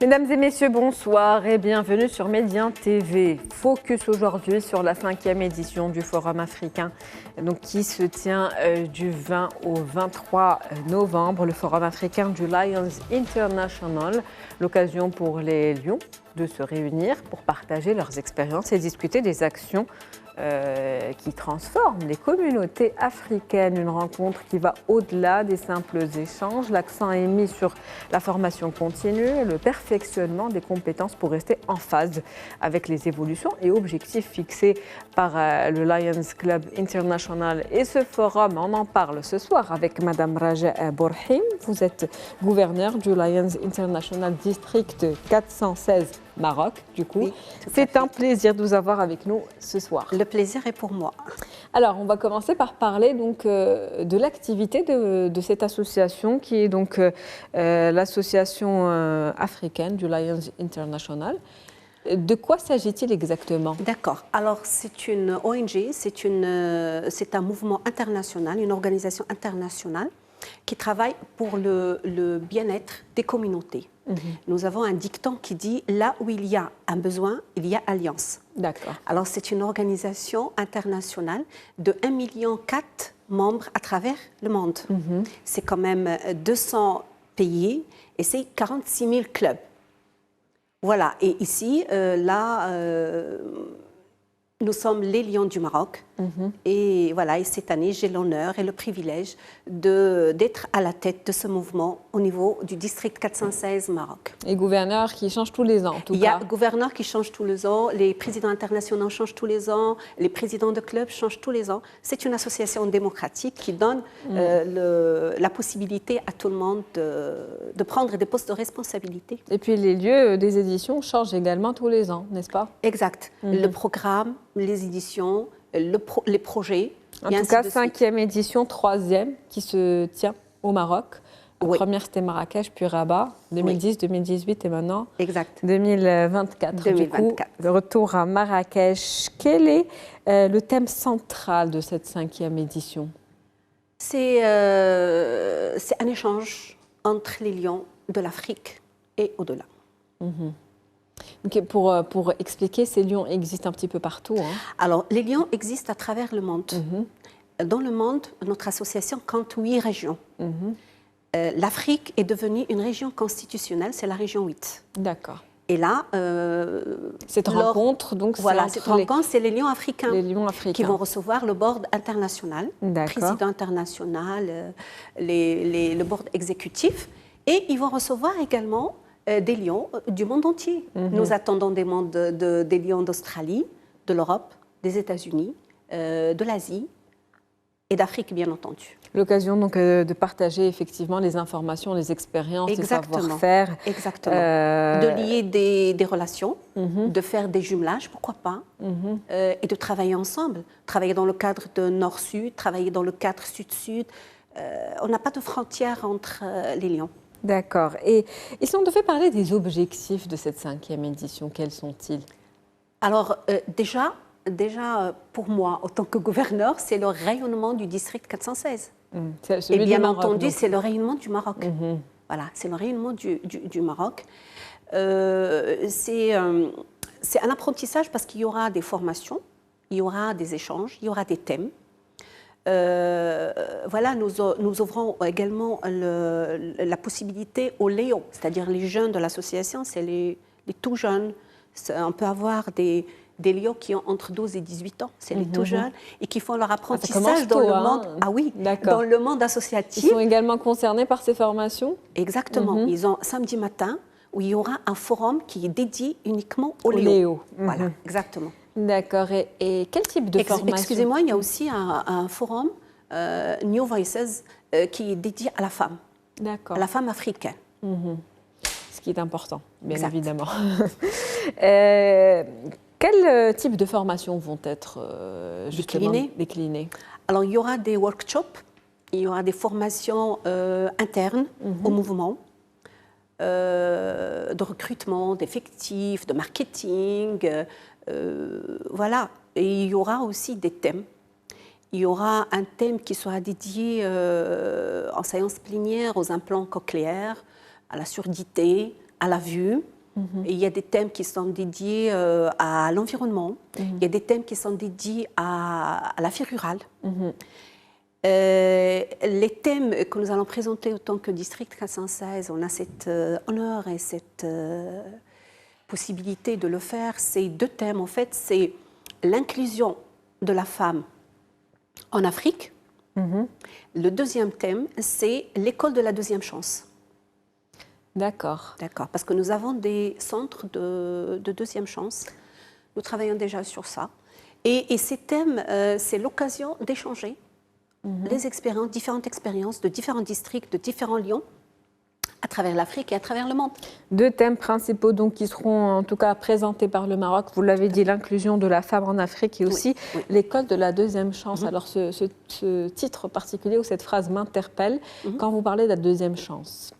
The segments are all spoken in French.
Mesdames et messieurs, bonsoir et bienvenue sur Médien TV. Focus aujourd'hui sur la 5e édition du Forum africain qui se tient du 20 au 23 novembre. Le Forum africain du Lions International, l'occasion pour les Lions de se réunir pour partager leurs expériences et discuter des actions qui transforment les communautés africaines. Une rencontre qui va au-delà des simples échanges. L'accent est mis sur la formation continue et le perfectionnement des compétences pour rester en phase avec les évolutions et objectifs fixés par le Lions Club International. Et ce forum, on en parle ce soir avec Madame Raja Bourhim. Vous êtes gouverneure du Lions International District 416 Maroc, du coup. Oui, c'est un plaisir de vous avoir avec nous ce soir. Le plaisir est pour moi. Alors, on va commencer par parler de l'activité de cette association qui est donc l'association africaine du Lions International. De quoi s'agit-il exactement? D'accord. Alors, c'est une ONG, c'est un mouvement international, une organisation internationale qui travaille pour le bien-être des communautés. Nous avons un dicton qui dit « là où il y a un besoin, il y a alliance ». D'accord. Alors, c'est une organisation internationale de 1,4 million membres à travers le monde. C'est quand même 200 pays et c'est 46 000 clubs. Voilà. Et ici, nous sommes les Lions du Maroc. Et voilà, et cette année, j'ai l'honneur et le privilège d'être à la tête de ce mouvement au niveau du district 416 Maroc. Et gouverneur qui change tous les ans, en tout cas. Il y a gouverneur qui change tous les ans, les présidents internationaux changent tous les ans, les présidents de clubs changent tous les ans. C'est une association démocratique qui donne la possibilité à tout le monde de prendre des postes de responsabilité. Et puis les lieux des éditions changent également tous les ans, n'est-ce pas? Exact. Le programme, les éditions, les projets. En tout cas, 5e édition, 3e qui se tient au Maroc. La première, c'était Marrakech, puis Rabat, 2010, 2018 et maintenant 2024. Du coup, le retour à Marrakech. Quel est le thème central de cette 5e édition? C'est un échange entre les lions de l'Afrique et au-delà. Okay, pour expliquer, ces lions existent un petit peu partout. Alors, les lions existent à travers le monde. Dans le monde, notre association compte 8 régions. L'Afrique est devenue une région constitutionnelle, c'est la région 8. D'accord. Et là, cette rencontre, donc, c'est les lions africains, qui vont vont recevoir le board international, le président international, le board exécutif, et ils vont recevoir également des lions du monde entier. Nous attendons des lions d'Australie, de l'Europe, des États-Unis, de l'Asie et d'Afrique, bien entendu. L'occasion donc de partager effectivement les informations, les expériences, les savoir-faire. Exactement. De lier des relations, de faire des jumelages, pourquoi pas, et de travailler ensemble. Travailler dans le cadre de Nord-Sud, travailler dans le cadre Sud-Sud. On n'a pas de frontière entre les lions. D'accord. Et si on devait parler des objectifs de cette 5e édition, quels sont-ils? Alors, déjà, pour moi, en tant que gouverneur, c'est le rayonnement du district 416. Et bien entendu, c'est le rayonnement du Maroc. Voilà, c'est le rayonnement du Maroc. C'est un apprentissage parce qu'il y aura des formations, il y aura des échanges, il y aura des thèmes. Voilà, nous ouvrons également la possibilité aux Léons, c'est-à-dire les jeunes de l'association, c'est les tout jeunes. On peut avoir des Léons qui ont entre 12 et 18 ans, c'est les tout jeunes, et qui font leur apprentissage dans le monde. Dans le monde associatif. Ils sont également concernés par ces formations? Exactement. Ils ont samedi matin où il y aura un forum qui est dédié uniquement aux Léons. Voilà, exactement. D'accord. Et quel type de formation? Excusez-moi, il y a aussi un forum, New Voices, qui est dédié à la femme. D'accord. À la femme africaine. Ce qui est important, bien évidemment. Quel type de formation vont être justement déclinées? Alors, il y aura des workshops, il y aura des formations internes au mouvement, de recrutement, d'effectifs, de marketing, voilà. Et il y aura aussi des thèmes. Il y aura un thème qui sera dédié en séance plénière aux implants cochléaires, à la surdité, à la vue. Il y a des thèmes qui sont dédiés à l'environnement. Il y a des thèmes qui sont dédiés à la vie rurale. Les thèmes que nous allons présenter en tant que District 416, on a cet honneur et cette possibilité de le faire. C'est 2 thèmes, en fait. C'est l'inclusion de la femme en Afrique. Le deuxième thème, c'est l'école de la deuxième chance. D'accord. D'accord, parce que nous avons des centres de deuxième chance. Nous travaillons déjà sur ça. Et ces thèmes, c'est l'occasion d'échanger les expériences, différentes expériences de différents districts, de différents lions à travers l'Afrique et à travers le monde. 2 thèmes principaux donc, qui seront en tout cas présentés par le Maroc. Vous l'avez dit, l'inclusion de la femme en Afrique et aussi l'école de la deuxième chance. Alors ce titre particulier ou cette phrase m'interpelle quand vous parlez de la deuxième chance.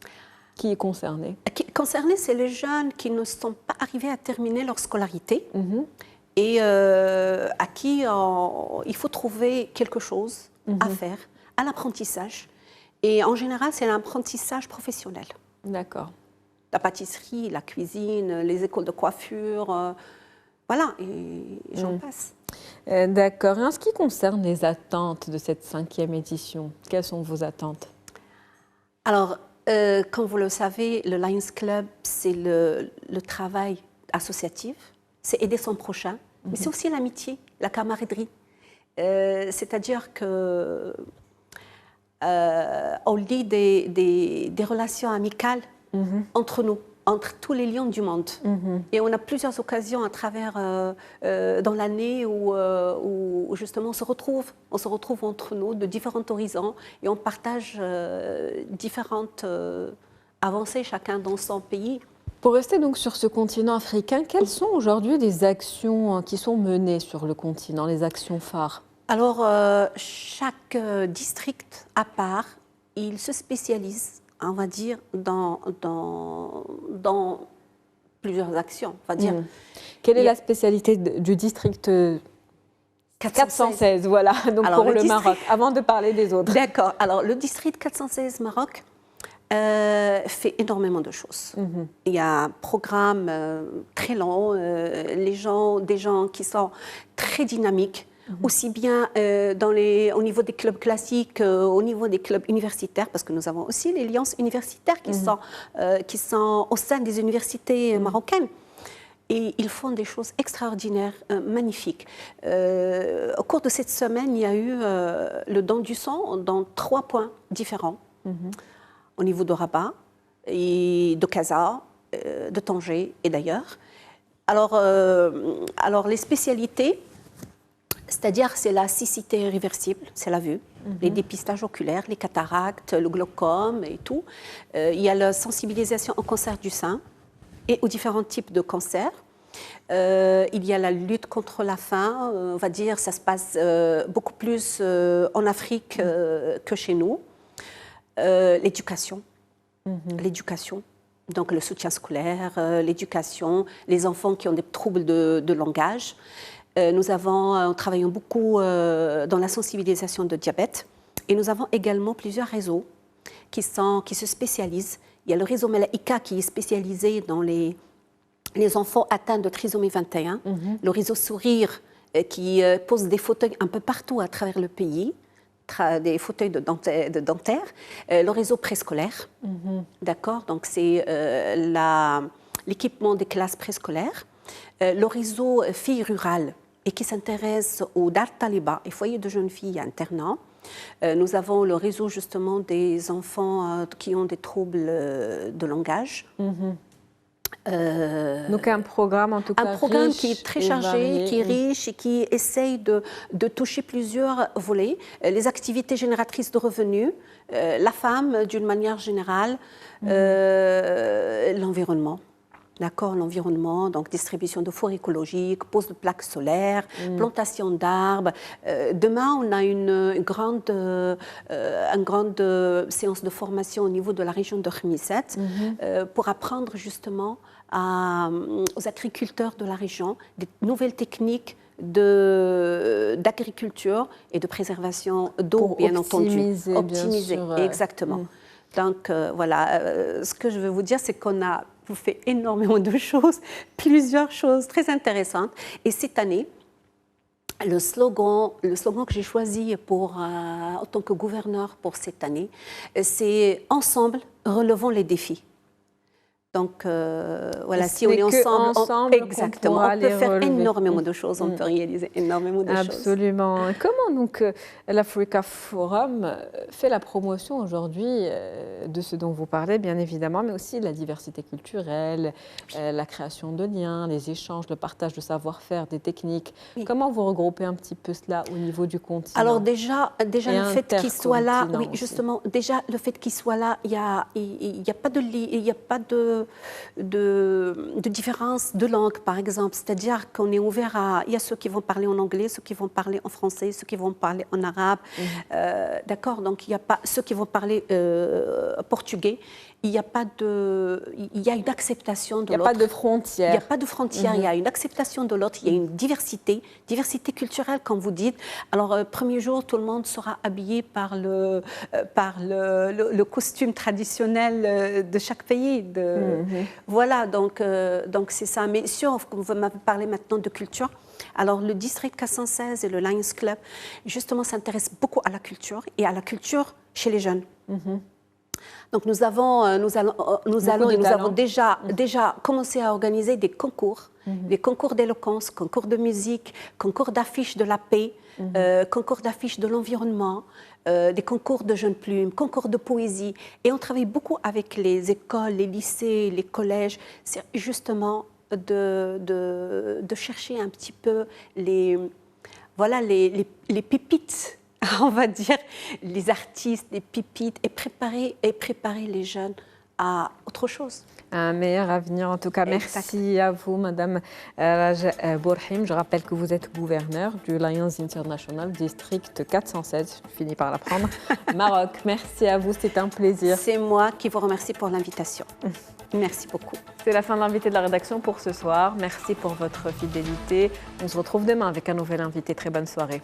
Qui est concerné? Concerné, c'est les jeunes qui ne sont pas arrivés à terminer leur scolarité et à qui il faut trouver quelque chose à faire, à l'apprentissage. Et en général, c'est l'apprentissage professionnel. D'accord. La pâtisserie, la cuisine, les écoles de coiffure, voilà, et j'en passe. D'accord. Et en ce qui concerne les attentes de cette 5e édition, quelles sont vos attentes? Alors, comme vous le savez, le Lions Club, c'est le travail associatif, c'est aider son prochain, mais c'est aussi l'amitié, la camaraderie. C'est-à-dire que on lit des relations amicales entre nous, entre tous les lions du monde. Et on a plusieurs occasions à travers dans l'année où justement on se retrouve entre nous de différents horizons et on partage différentes avancées, chacun dans son pays. Pour rester donc sur ce continent africain, quelles sont aujourd'hui les actions qui sont menées sur le continent, les actions phares? Alors, chaque district à part, il se spécialise, on va dire, dans plusieurs actions. On va dire. Quelle est la spécialité du district 416, voilà, donc alors, pour le Maroc, avant de parler des autres. D'accord. Alors, le district 416 Maroc fait énormément de choses. Il y a un programme très long, des gens qui sont très dynamiques, aussi bien au niveau des clubs classiques, au niveau des clubs universitaires, parce que nous avons aussi les lions universitaires qui sont au sein des universités marocaines. Et ils font des choses extraordinaires, magnifiques. Au cours de cette semaine, il y a eu le don du sang dans 3 points différents. Au niveau de Rabat, et de Casa, de Tanger et d'ailleurs. Alors les spécialités, c'est-à-dire c'est la cécité réversible, c'est la vue, les dépistages oculaires, les cataractes, le glaucome et tout. Il y a la sensibilisation au cancer du sein et aux différents types de cancers. Il y a la lutte contre la faim, on va dire, ça se passe beaucoup plus en Afrique que chez nous. L'éducation, donc le soutien scolaire, l'éducation, les enfants qui ont des troubles de langage. Nous travaillons beaucoup dans la sensibilisation de diabète et nous avons également plusieurs réseaux qui se spécialisent. Il y a le réseau Malaika qui est spécialisé dans les enfants atteints de trisomie 21, le réseau Sourire qui pose des fauteuils un peu partout à travers le pays, des fauteuils de dentaire, le réseau préscolaire, d'accord, donc c'est l'équipement des classes préscolaires, le réseau filles rurales et qui s'intéresse aux Dar Taliba et foyers de jeunes filles internats. Nous avons le réseau justement des enfants qui ont des troubles de langage. Donc un programme en tout cas riche qui est très chargé, qui est riche et qui essaye de toucher plusieurs volets. Les activités génératrices de revenus, la femme d'une manière générale, l'environnement. D'accord, l'environnement, donc distribution de fours écologiques, pose de plaques solaires, plantation d'arbres. Demain, on a une grande séance de formation au niveau de la région de Khmisset pour apprendre justement aux agriculteurs de la région des nouvelles techniques d'agriculture et de préservation d'eau, bien entendu. Optimiser, exactement. Donc voilà, ce que je veux vous dire, c'est qu'on a vous fait énormément de choses, plusieurs choses très intéressantes. Et cette année, le slogan que j'ai choisi en tant que gouverneur pour cette année, c'est « Ensemble, relevons les défis ». Donc, voilà, si on est ensemble, exactement, on peut faire énormément de choses, on peut réaliser énormément de choses. Absolument. Comment donc l'Africa Forum fait la promotion aujourd'hui de ce dont vous parlez, bien évidemment, mais aussi la diversité culturelle, la création de liens, les échanges, le partage de savoir-faire, des techniques. Oui. Comment vous regroupez un petit peu cela au niveau du continent? Alors déjà le fait qu'il soit là, oui, justement, déjà le fait qu'il soit là, il y a pas de différence de langue, par exemple. C'est-à-dire qu'on est ouvert à... Il y a ceux qui vont parler en anglais, ceux qui vont parler en français, ceux qui vont parler en arabe. D'accord? Donc, il n'y a pas ceux qui vont parler portugais. Il y a une acceptation de l'autre. Il n'y a pas de frontières. Il n'y a pas de frontières, il y a une acceptation de l'autre, il y a une diversité culturelle, comme vous dites. Alors, premier jour, tout le monde sera habillé par le costume traditionnel de chaque pays. Voilà, donc c'est ça. Mais si vous m'avez parlé maintenant de culture, alors le district 416 et le Lions Club, justement, s'intéressent beaucoup à la culture et à la culture chez les jeunes. Donc nous avons déjà commencé à organiser des concours, des concours d'éloquence, concours de musique, concours d'affiches de la paix, concours d'affiches de l'environnement, des concours de jeunes plumes, concours de poésie. Et on travaille beaucoup avec les écoles, les lycées, les collèges. C'est justement de chercher un petit peu les pépites, on va dire, les artistes, les pépites, et préparer les jeunes à autre chose. Un meilleur avenir, en tout cas. Merci à vous, Madame Bourhim. Je rappelle que vous êtes gouverneure du Lions International District 416. Je finis par l'apprendre. Maroc, merci à vous, c'est un plaisir. C'est moi qui vous remercie pour l'invitation. Merci beaucoup. C'est la fin de l'invité de la rédaction pour ce soir. Merci pour votre fidélité. On se retrouve demain avec un nouvel invité. Très bonne soirée.